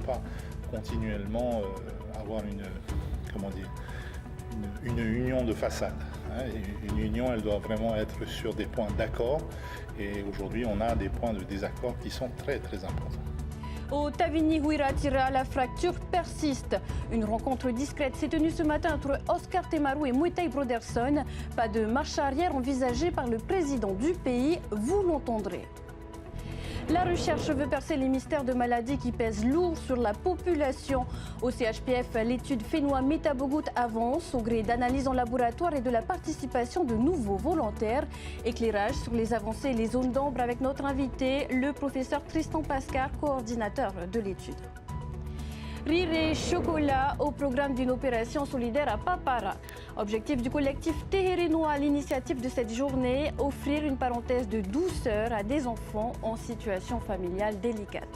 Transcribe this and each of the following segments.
pas continuellement avoir une union de façade. Une union, elle doit vraiment être sur des points d'accord. Et aujourd'hui, on a des points de désaccord qui sont très importants. Au Tavini Huiraatira, la fracture persiste. Une rencontre discrète s'est tenue ce matin entre Oscar Temaru et Moetai Broderson. Pas de marche arrière envisagée par le président du pays, vous l'entendrez. La recherche veut percer les mystères de maladies qui pèsent lourd sur la population. Au CHPF, l'étude Fénois-Métabogout avance au gré d'analyses en laboratoire et de la participation de nouveaux volontaires. Éclairage sur les avancées et les zones d'ombre avec notre invité, le professeur Tristan Pascar, coordinateur de l'étude. Rire et chocolat au programme d'une opération solidaire à Papara. Objectif du collectif Téhérénois à l'initiative de cette journée, offrir une parenthèse de douceur à des enfants en situation familiale délicate.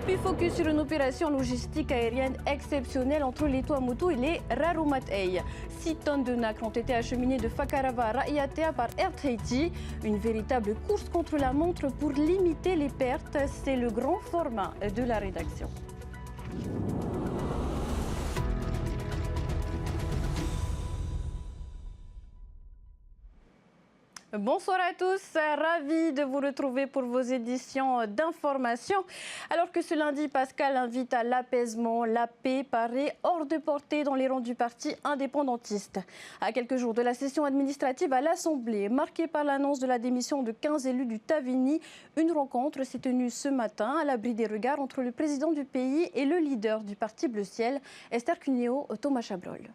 Puis focus sur une opération logistique aérienne exceptionnelle entre les Tuamotu et les Rarumatei. 6 tonnes de nacre ont été acheminées de Fakarava à Raiatea par Air Tahiti. Une véritable course contre la montre pour limiter les pertes. C'est le grand format de la rédaction. Bonsoir à tous, ravi de vous retrouver pour vos éditions d'information. Alors que ce lundi, Pascal invite à l'apaisement, la paix paraît hors de portée dans les rangs du parti indépendantiste. À quelques jours de la session administrative à l'Assemblée, marquée par l'annonce de la démission de 15 élus du Tavini, une rencontre s'est tenue ce matin à l'abri des regards entre le président du pays et le leader du parti Bleu Ciel, Esther Cuneo, Thomas Chabrol.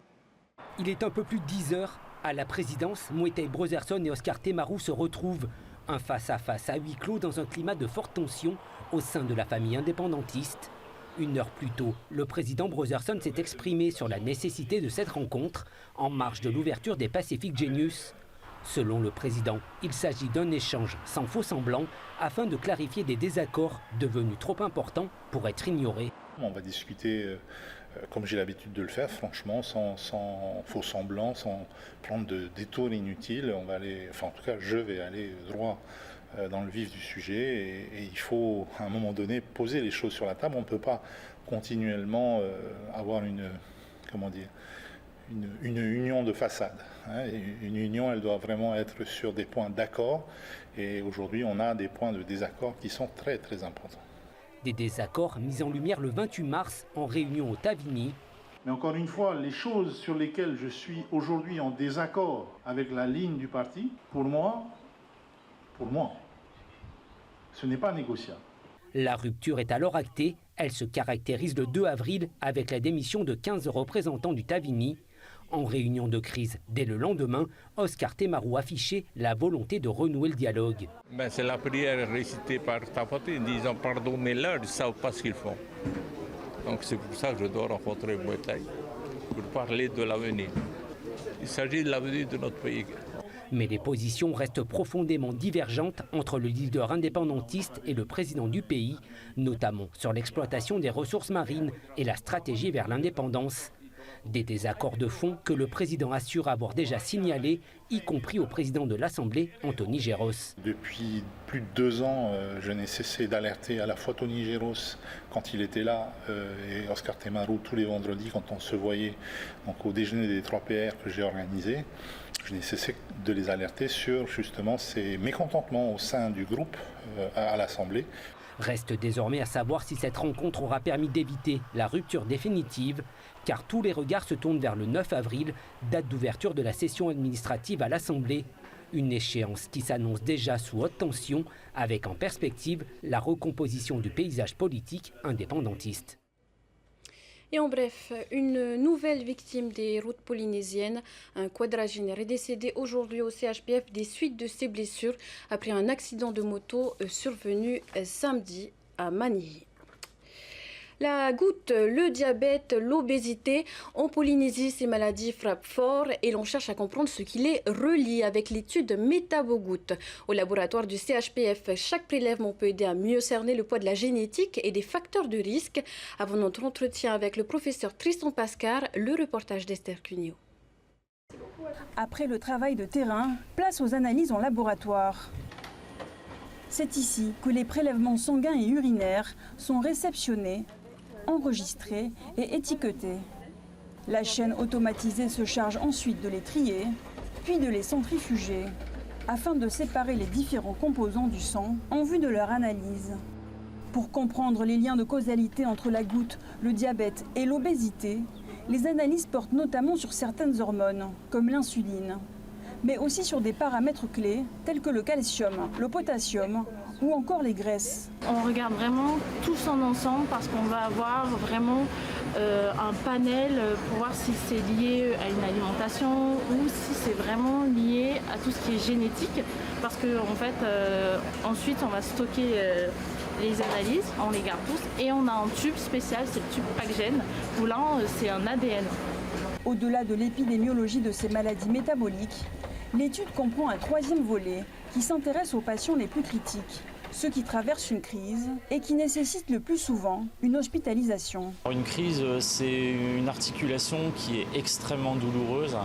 Il est un peu plus de 10 heures. À la présidence, Moetai Broderson et Oscar Temaru se retrouvent. Un face-à-face à huis clos dans un climat de forte tension au sein de la famille indépendantiste. 1 heure plus tôt, le président Broderson s'est exprimé sur la nécessité de cette rencontre en marge de l'ouverture des Pacific Genius. Selon le président, il s'agit d'un échange sans faux semblant afin de clarifier des désaccords devenus trop importants pour être ignorés. On va discuter comme j'ai l'habitude de le faire, franchement, sans faux semblants, sans prendre de détours inutiles. On va aller, enfin en tout cas, je vais aller droit dans le vif du sujet et il faut à un moment donné poser les choses sur la table. On ne peut pas continuellement avoir une union de façade. Une union, elle doit vraiment être sur des points d'accord et aujourd'hui, on a des points de désaccord qui sont très importants. Des désaccords mis en lumière le 28 mars en réunion au Tavini. Mais encore une fois, les choses sur lesquelles je suis aujourd'hui en désaccord avec la ligne du parti, pour moi, ce n'est pas négociable. La rupture est alors actée. Elle se caractérise le 2 avril avec la démission de 15 représentants du Tavini. En réunion de crise, dès le lendemain, Oscar Temaru affichait la volonté de renouer le dialogue. C'est la prière récitée par Tapati en disant « pardonnez-leur, ils ne savent pas ce qu'ils font ». Donc c'est pour ça que je dois rencontrer Moetai, pour parler de l'avenir. Il s'agit de l'avenir de notre pays. Mais les positions restent profondément divergentes entre le leader indépendantiste et le président du pays, notamment sur l'exploitation des ressources marines et la stratégie vers l'indépendance. Des désaccords de fond que le président assure avoir déjà signalés, y compris au président de l'Assemblée, Anthony Géros. Depuis plus de 2 ans, je n'ai cessé d'alerter à la fois Tony Géros quand il était là et Oscar Temaru tous les vendredis quand on se voyait donc, au déjeuner des 3 PR que j'ai organisé. Je n'ai cessé de les alerter sur justement ces mécontentements au sein du groupe à l'Assemblée. Reste désormais à savoir si cette rencontre aura permis d'éviter la rupture définitive, car tous les regards se tournent vers le 9 avril, date d'ouverture de la session administrative à l'Assemblée. Une échéance qui s'annonce déjà sous haute tension, avec en perspective la recomposition du paysage politique indépendantiste. Et en bref, une nouvelle victime des routes polynésiennes, un quadragénaire est décédé aujourd'hui au CHPF des suites de ses blessures après un accident de moto survenu samedi à Manille. La goutte, le diabète, l'obésité, en Polynésie, ces maladies frappent fort et l'on cherche à comprendre ce qui les relie avec l'étude Métabogout. Au laboratoire du CHPF, chaque prélèvement peut aider à mieux cerner le poids de la génétique et des facteurs de risque. Avant notre entretien avec le professeur Tristan Pascar, le reportage d'Esther Cuneo. Après le travail de terrain, place aux analyses en laboratoire. C'est ici que les prélèvements sanguins et urinaires sont réceptionnés, enregistrés et étiquetés. La chaîne automatisée se charge ensuite de les trier, puis de les centrifuger, afin de séparer les différents composants du sang en vue de leur analyse. Pour comprendre les liens de causalité entre la goutte, le diabète et l'obésité, les analyses portent notamment sur certaines hormones, comme l'insuline, mais aussi sur des paramètres clés tels que le calcium, le potassium ou encore les graisses. On regarde vraiment tous en ensemble parce qu'on va avoir vraiment un panel pour voir si c'est lié à une alimentation ou si c'est vraiment lié à tout ce qui est génétique. Parce qu'en fait, ensuite, on va stocker les analyses, on les garde tous et on a un tube spécial, c'est le tube PACGène, où là, c'est un ADN. Au-delà de l'épidémiologie de ces maladies métaboliques, l'étude comprend un troisième volet qui s'intéresse aux patients les plus critiques, ceux qui traversent une crise et qui nécessitent le plus souvent une hospitalisation. Une crise, c'est une articulation qui est extrêmement douloureuse,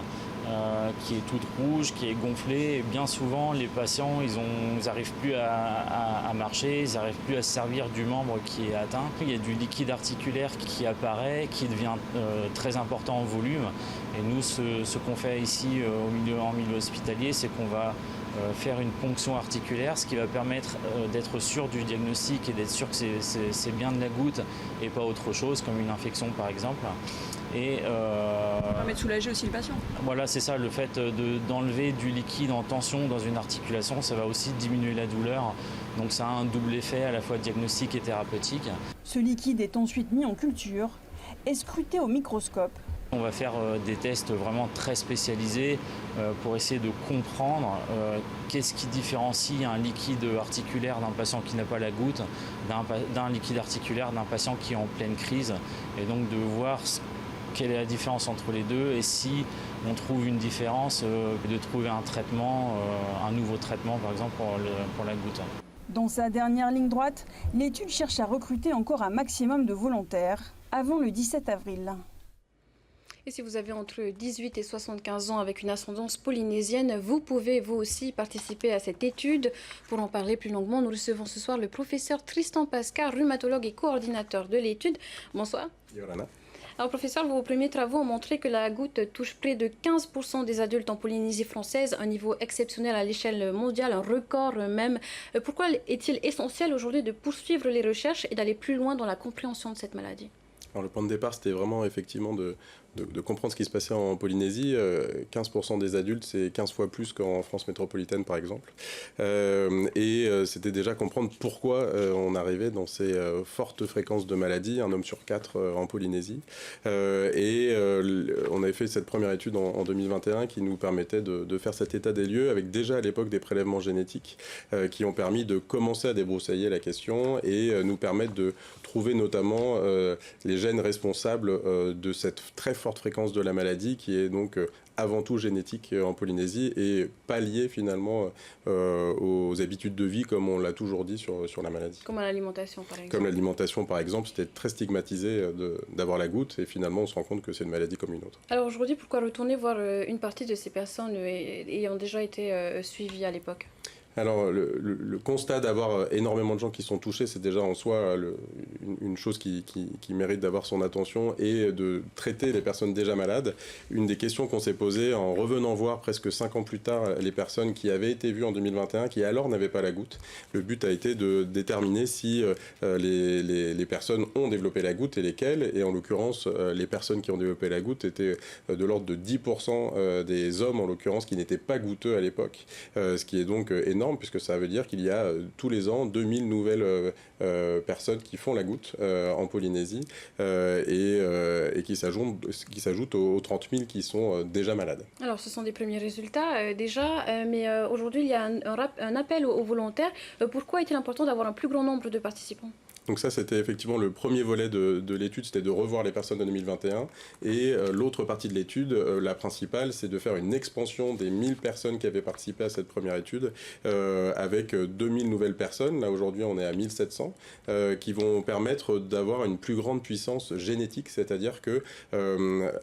qui est toute rouge, qui est gonflée. Et bien souvent, les patients, ils n'arrivent plus à marcher, ils n'arrivent plus à se servir du membre qui est atteint. Il y a du liquide articulaire qui apparaît, qui devient très important en volume. Et nous, ce qu'on fait ici en milieu hospitalier, c'est qu'on va faire une ponction articulaire, ce qui va permettre d'être sûr du diagnostic et d'être sûr que c'est bien de la goutte et pas autre chose, comme une infection par exemple. Et ça permet de soulager aussi le patient. Voilà, c'est ça, le fait d'enlever du liquide en tension dans une articulation, ça va aussi diminuer la douleur. Donc ça a un double effet à la fois diagnostique et thérapeutique. Ce liquide est ensuite mis en culture et scruté au microscope. On va faire des tests vraiment très spécialisés pour essayer de comprendre qu'est-ce qui différencie un liquide articulaire d'un patient qui n'a pas la goutte d'un liquide articulaire d'un patient qui est en pleine crise. Et donc de voir quelle est la différence entre les deux et si on trouve une différence, de trouver un traitement, un nouveau traitement par exemple pour la goutte. Dans sa dernière ligne droite, l'étude cherche à recruter encore un maximum de volontaires avant le 17 avril. Et si vous avez entre 18 et 75 ans avec une ascendance polynésienne, vous pouvez vous aussi participer à cette étude. Pour en parler plus longuement, nous recevons ce soir le professeur Tristan Pascal, rhumatologue et coordinateur de l'étude. Bonsoir. Yorana. Alors professeur, vos premiers travaux ont montré que la goutte touche près de 15% des adultes en Polynésie française, un niveau exceptionnel à l'échelle mondiale, un record même. Pourquoi est-il essentiel aujourd'hui de poursuivre les recherches et d'aller plus loin dans la compréhension de cette maladie ? Alors le point de départ, c'était vraiment effectivement de comprendre ce qui se passait en Polynésie. 15% des adultes, c'est 15 fois plus qu'en France métropolitaine, par exemple. C'était déjà comprendre pourquoi on arrivait dans ces fortes fréquences de maladies, un homme sur 4 en Polynésie. On avait fait cette première étude en 2021 qui nous permettait de faire cet état des lieux avec déjà à l'époque des prélèvements génétiques qui ont permis de commencer à débroussailler la question et nous permettre de trouver notamment les gènes responsables de cette très forte fréquence de la maladie qui est donc avant tout génétique en Polynésie et pas liée finalement aux habitudes de vie comme on l'a toujours dit sur la maladie. Comme l'alimentation par exemple. Comme l'alimentation par exemple, c'était très stigmatisé d'avoir la goutte et finalement on se rend compte que c'est une maladie comme une autre. Alors aujourd'hui, pourquoi retourner voir une partie de ces personnes ayant déjà été suivies à l'époque ? Alors, le constat d'avoir énormément de gens qui sont touchés, c'est déjà en soi une chose qui mérite d'avoir son attention et de traiter les personnes déjà malades. Une des questions qu'on s'est posées en revenant voir presque 5 ans plus tard les personnes qui avaient été vues en 2021, qui alors n'avaient pas la goutte. Le but a été de déterminer si les personnes ont développé la goutte et lesquelles. Et en l'occurrence, les personnes qui ont développé la goutte étaient de l'ordre de 10% des hommes, en l'occurrence, qui n'étaient pas goutteux à l'époque. Ce qui est donc énorme, puisque ça veut dire qu'il y a tous les ans 2000 nouvelles personnes qui font la goutte en Polynésie et qui s'ajoutent aux 30 000 qui sont déjà malades. Alors ce sont des premiers résultats déjà, mais aujourd'hui il y a un appel aux volontaires. Pourquoi est-il important d'avoir un plus grand nombre de participants ? Donc ça, c'était effectivement le premier volet de l'étude, c'était de revoir les personnes de 2021. Et l'autre partie de l'étude, la principale, c'est de faire une expansion des 1000 personnes qui avaient participé à cette première étude, avec 2000 nouvelles personnes. Là, aujourd'hui, on est à 1700, qui vont permettre d'avoir une plus grande puissance génétique, c'est-à-dire que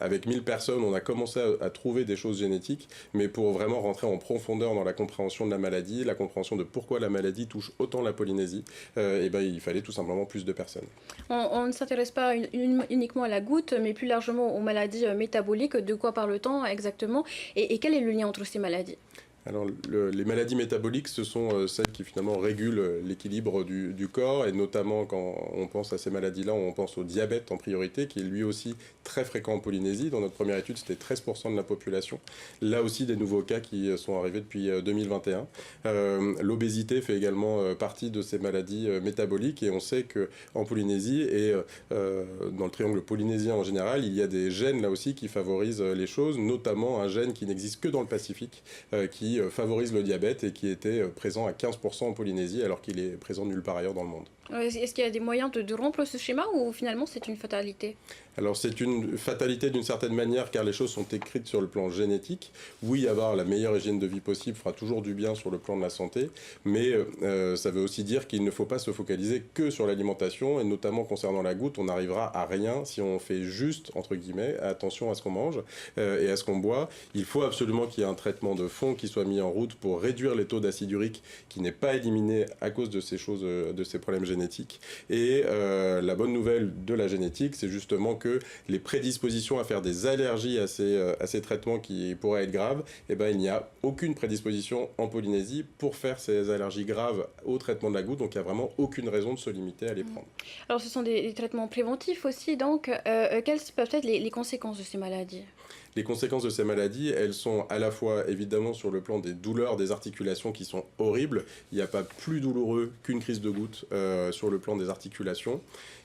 avec 1000 personnes, on a commencé à trouver des choses génétiques, mais pour vraiment rentrer en profondeur dans la compréhension de la maladie, la compréhension de pourquoi la maladie touche autant la Polynésie, il fallait tout simplement plus de personnes. On ne s'intéresse pas uniquement à la goutte, mais plus largement aux maladies métaboliques. De quoi parle-t-on exactement et quel est le lien entre ces maladies ? Alors, les maladies métaboliques, ce sont celles qui finalement régulent l'équilibre du corps, et notamment quand on pense à ces maladies-là, on pense au diabète en priorité, qui est lui aussi très fréquent en Polynésie. Dans notre première étude, c'était 13% de la population. Là aussi, des nouveaux cas qui sont arrivés depuis 2021. L'obésité fait également partie de ces maladies métaboliques, et on sait qu'en Polynésie et dans le triangle polynésien en général, il y a des gènes là aussi qui favorisent les choses, notamment un gène qui n'existe que dans le Pacifique, qui favorise le diabète et qui était présent à 15% en Polynésie alors qu'il est présent nulle part ailleurs dans le monde. Est-ce qu'il y a des moyens de rompre ce schéma ou finalement c'est une fatalité ? Alors c'est une fatalité d'une certaine manière car les choses sont écrites sur le plan génétique. Oui, avoir la meilleure hygiène de vie possible fera toujours du bien sur le plan de la santé, mais ça veut aussi dire qu'il ne faut pas se focaliser que sur l'alimentation, et notamment concernant la goutte, on n'arrivera à rien si on fait juste, entre guillemets, attention à ce qu'on mange et à ce qu'on boit. Il faut absolument qu'il y ait un traitement de fond qui soit mis en route pour réduire les taux d'acide urique qui n'est pas éliminé à cause de ces choses, de ces problèmes génétiques. Et la bonne nouvelle de la génétique, c'est justement que les prédispositions à faire des allergies à ces traitements qui pourraient être graves, il n'y a aucune prédisposition en Polynésie pour faire ces allergies graves au traitement de la goutte, donc il n'y a vraiment aucune raison de se limiter à les prendre. Alors ce sont des traitements préventifs aussi, donc quelles peuvent être les conséquences de ces maladies ? Les conséquences de ces maladies, elles sont à la fois évidemment sur le plan des douleurs des articulations qui sont horribles. Il n'y a pas plus douloureux qu'une crise de goutte sur le plan des articulations.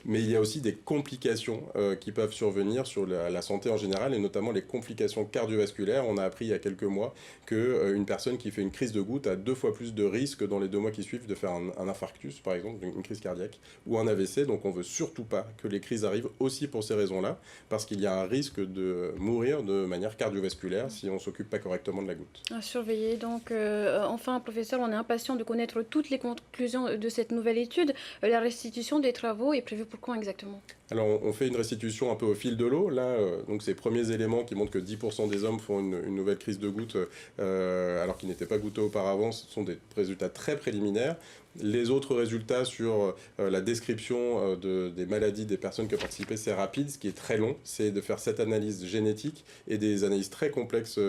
Mais il y a aussi des complications qui peuvent survenir sur la santé en général, et notamment les complications cardiovasculaires. On a appris il y a quelques mois qu'une personne qui fait une crise de goutte a 2 fois plus de risques dans les 2 mois qui suivent de faire un infarctus, par exemple, une crise cardiaque, ou un AVC. Donc on ne veut surtout pas que les crises arrivent aussi pour ces raisons-là, parce qu'il y a un risque de mourir de manière cardiovasculaire si on ne s'occupe pas correctement de la goutte. À surveiller. Donc, enfin, professeur, on est impatient de connaître toutes les conclusions de cette nouvelle étude. La restitution des travaux est prévue pour quand exactement ? Alors, on fait une restitution un peu au fil de l'eau. Là, donc ces premiers éléments qui montrent que 10% des hommes font une nouvelle crise de goutte alors qu'ils n'étaient pas gouttés auparavant, ce sont des résultats très préliminaires. Les autres résultats sur la description des maladies des personnes qui ont participé, c'est rapide. Ce qui est très long, c'est de faire cette analyse génétique et des analyses très complexes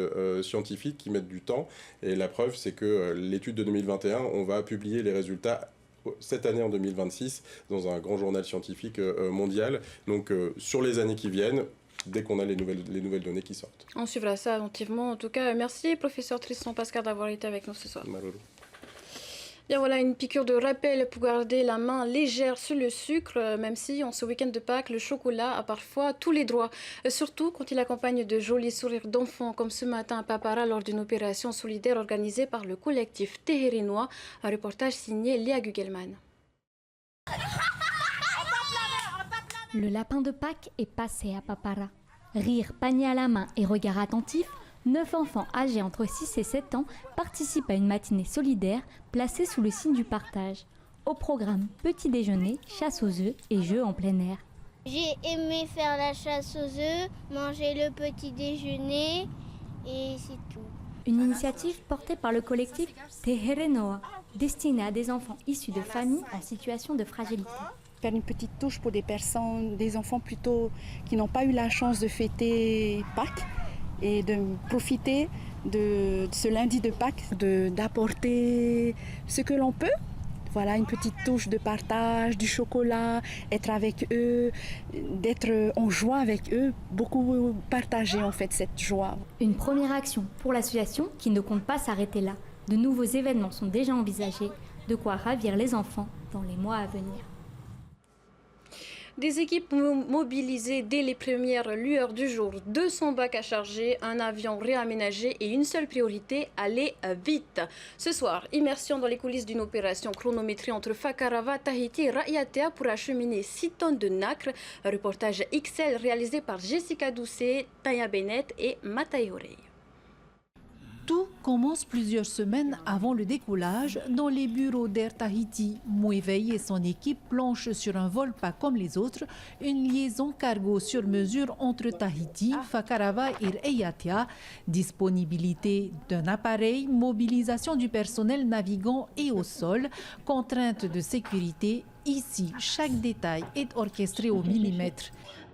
scientifiques qui mettent du temps. Et la preuve, c'est que l'étude de 2021, on va publier les résultats cette année en 2026 dans un grand journal scientifique mondial. Donc sur les années qui viennent, dès qu'on a les nouvelles données qui sortent. On suivra ça attentivement. En tout cas, merci professeur Tristan Pascal d'avoir été avec nous ce soir. Malolo. Bien voilà, une piqûre de rappel pour garder la main légère sur le sucre, même si en ce week-end de Pâques, le chocolat a parfois tous les droits. Surtout quand il accompagne de jolis sourires d'enfants, comme ce matin à Papara lors d'une opération solidaire organisée par le collectif Téhérénois. Un reportage signé Léa Gugelman. Le lapin de Pâques est passé à Papara. Rire, panier à la main et regard attentif, 9 enfants âgés entre 6 et 7 ans participent à une matinée solidaire placée sous le signe du partage. Au programme, petit déjeuner, chasse aux œufs et jeux en plein air. J'ai aimé faire la chasse aux œufs, manger le petit déjeuner et c'est tout. Une initiative portée par le collectif Téhérénois, destinée à des enfants issus de familles en situation de fragilité. Faire une petite touche pour des personnes, des enfants plutôt qui n'ont pas eu la chance de fêter Pâques, et de profiter de ce lundi de Pâques, d'apporter ce que l'on peut. Voilà, une petite touche de partage, du chocolat, être avec eux, d'être en joie avec eux, beaucoup partager en fait cette joie. Une première action pour l'association qui ne compte pas s'arrêter là. De nouveaux événements sont déjà envisagés, de quoi ravir les enfants dans les mois à venir. Des équipes mobilisées dès les premières lueurs du jour, 200 bacs à charger, un avion réaménagé et une seule priorité, aller vite. Ce soir, immersion dans les coulisses d'une opération chronométrée entre Fakarava, Tahiti et Raiatea pour acheminer 6 tonnes de nacre. Un reportage XL réalisé par Jessica Doucet, Taya Bennett et Matai Orey. Tout commence plusieurs semaines avant le décollage dans les bureaux d'Air Tahiti. Mouéveille et son équipe planchent sur un vol pas comme les autres, une liaison cargo sur mesure entre Tahiti, Fakarava et Raiatea. Disponibilité d'un appareil, mobilisation du personnel navigant et au sol, contraintes de sécurité. Ici, chaque détail est orchestré au millimètre.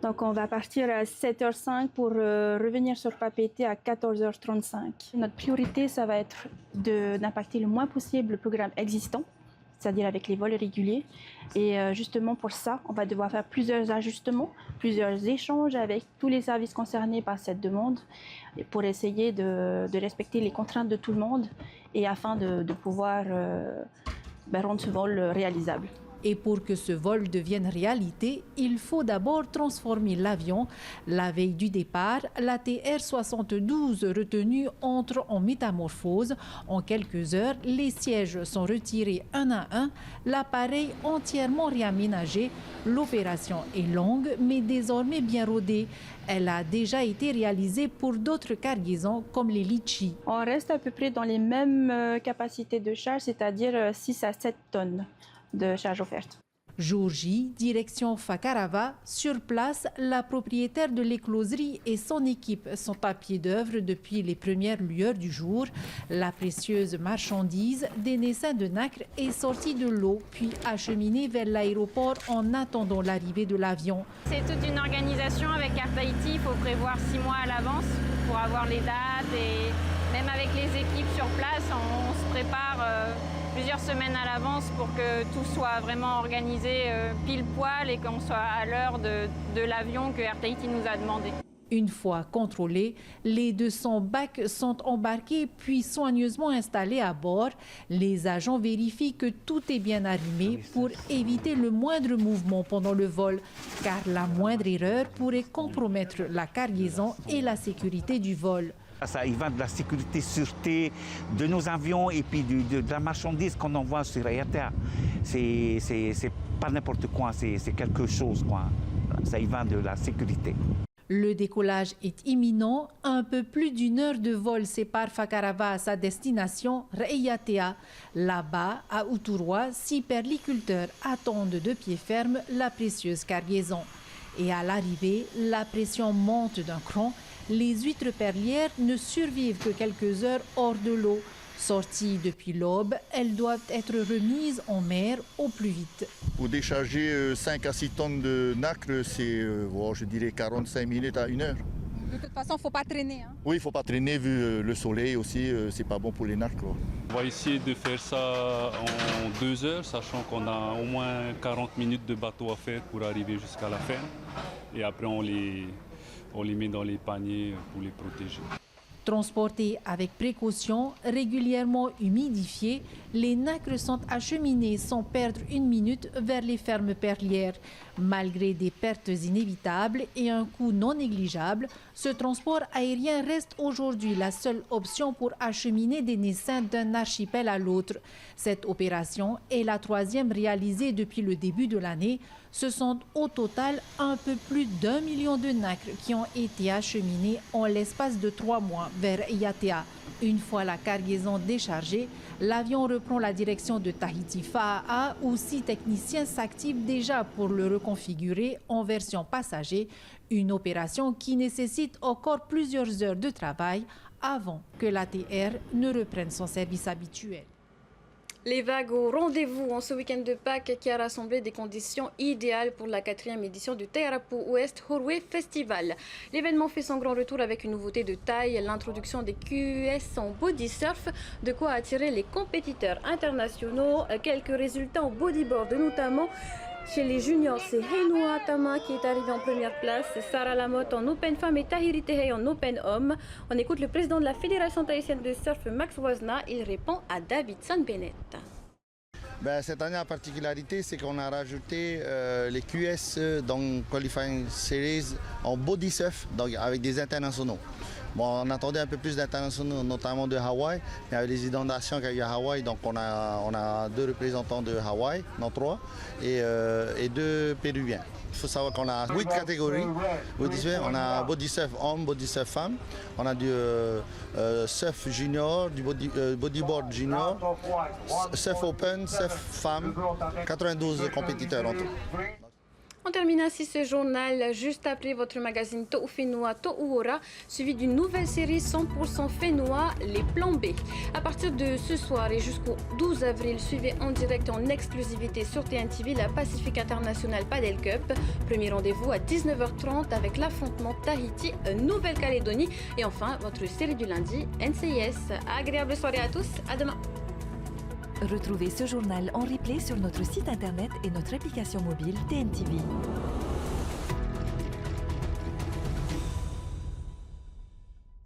Donc on va partir à 7h05 pour revenir sur Papeete à 14h35. Notre priorité, ça va être d'impacter le moins possible le programme existant, c'est-à-dire avec les vols réguliers. Et justement pour ça, on va devoir faire plusieurs ajustements, plusieurs échanges avec tous les services concernés par cette demande pour essayer de respecter les contraintes de tout le monde et afin de pouvoir rendre ce vol réalisable. Et pour que ce vol devienne réalité, il faut d'abord transformer l'avion. La veille du départ, la TR-72 retenue entre en métamorphose. En quelques heures, les sièges sont retirés un à un, l'appareil entièrement réaménagé. L'opération est longue, mais désormais bien rodée. Elle a déjà été réalisée pour d'autres cargaisons comme les litchis. On reste à peu près dans les mêmes capacités de charge, c'est-à-dire 6 à 7 tonnes de charge offerte. Jour J, direction Fakarava. Sur place, la propriétaire de l'écloserie et son équipe sont à pied d'œuvre depuis les premières lueurs du jour. La précieuse marchandise des naissins de nacre est sortie de l'eau, puis acheminée vers l'aéroport en attendant l'arrivée de l'avion. C'est toute une organisation avec Air Tahiti. Il faut prévoir 6 mois à l'avance pour avoir les dates. Et même avec les équipes sur place, on se prépare plusieurs semaines à l'avance pour que tout soit vraiment organisé pile poil et qu'on soit à l'heure de l'avion que Air Tahiti nous a demandé. Une fois contrôlés, les 200 bacs sont embarqués puis soigneusement installés à bord. Les agents vérifient que tout est bien arrimé pour éviter le moindre mouvement pendant le vol, car la moindre erreur pourrait compromettre la cargaison et la sécurité du vol. Ça y va de la sécurité, sûreté de nos avions et puis de la marchandise qu'on envoie sur Raiatea. C'est pas n'importe quoi, c'est quelque chose, quoi. Ça y va de la sécurité. Le décollage est imminent. Un peu plus d'une heure de vol sépare Fakarava à sa destination, Raiatea. Là-bas, à Uturwa, 6 perliculteurs attendent de pied ferme la précieuse cargaison. Et à l'arrivée, la pression monte d'un cran. Les huîtres perlières ne survivent que quelques heures hors de l'eau. Sorties depuis l'aube, elles doivent être remises en mer au plus vite. Pour décharger 5 à 6 tonnes de nacre, c'est, je dirais, 45 minutes à 1 heure. De toute façon, il ne faut pas traîner. Oui, il ne faut pas traîner vu le soleil aussi, c'est pas bon pour les nacres. On va essayer de faire ça en 2 heures, sachant qu'on a au moins 40 minutes de bateau à faire pour arriver jusqu'à la ferme. Et après, on les met dans les paniers pour les protéger. Transportés avec précaution, régulièrement humidifiés, les nacres sont acheminés sans perdre une minute vers les fermes perlières. Malgré des pertes inévitables et un coût non négligeable, ce transport aérien reste aujourd'hui la seule option pour acheminer des naissins d'un archipel à l'autre. Cette opération est la 3e réalisée depuis le début de l'année. Ce sont au total un peu plus d'1 million de nacres qui ont été acheminés en l'espace de 3 mois vers Raiatea. Une fois la cargaison déchargée, l'avion reprend la direction de Tahiti-Faa'a où 6 techniciens s'activent déjà pour le reconfigurer en version passager, une opération qui nécessite encore plusieurs heures de travail avant que l'ATR ne reprenne son service habituel. Les vagues au rendez-vous en ce week-end de Pâques qui a rassemblé des conditions idéales pour la 4e édition du Tearapu West Horwe Festival. L'événement fait son grand retour avec une nouveauté de taille, l'introduction des QS en body surf, de quoi attirer les compétiteurs internationaux. Quelques résultats en bodyboard notamment. Chez les juniors, c'est Heinoa Tama qui est arrivé en première place, Sarah Lamotte en Open Femme et Tahiri Tehei en Open Homme. On écoute le président de la Fédération tahitienne de surf, Max Wazna. Il répond à Davidson Bennett. Cette année, la particularité, c'est qu'on a rajouté les QS dans Qualifying Series en body surf, donc avec des internationaux. Bon, on attendait un peu plus d'internationaux, notamment de Hawaï, mais avec les inondations qu'il y a eu à Hawaï, donc on a 2 représentants de Hawaï, non 3, et 2 Péruviens. Il faut savoir qu'on a 8 catégories. On a body surf homme, body surf femme. On a du surf junior, du bodyboard junior, surf open, surf femme. 92 compétiteurs en tout. On termine ainsi ce journal juste après votre magazine To'u Whenua To'u Ora, suivi d'une nouvelle série 100% Whenua, les plans B. À partir de ce soir et jusqu'au 12 avril, suivez en direct et en exclusivité sur TNTV la Pacific International Padel Cup. Premier rendez-vous à 19h30 avec l'affrontement Tahiti-Nouvelle-Calédonie. Et enfin, votre série du lundi, NCIS. Agréable soirée à tous, à demain. Retrouvez ce journal en replay sur notre site internet et notre application mobile TNTV.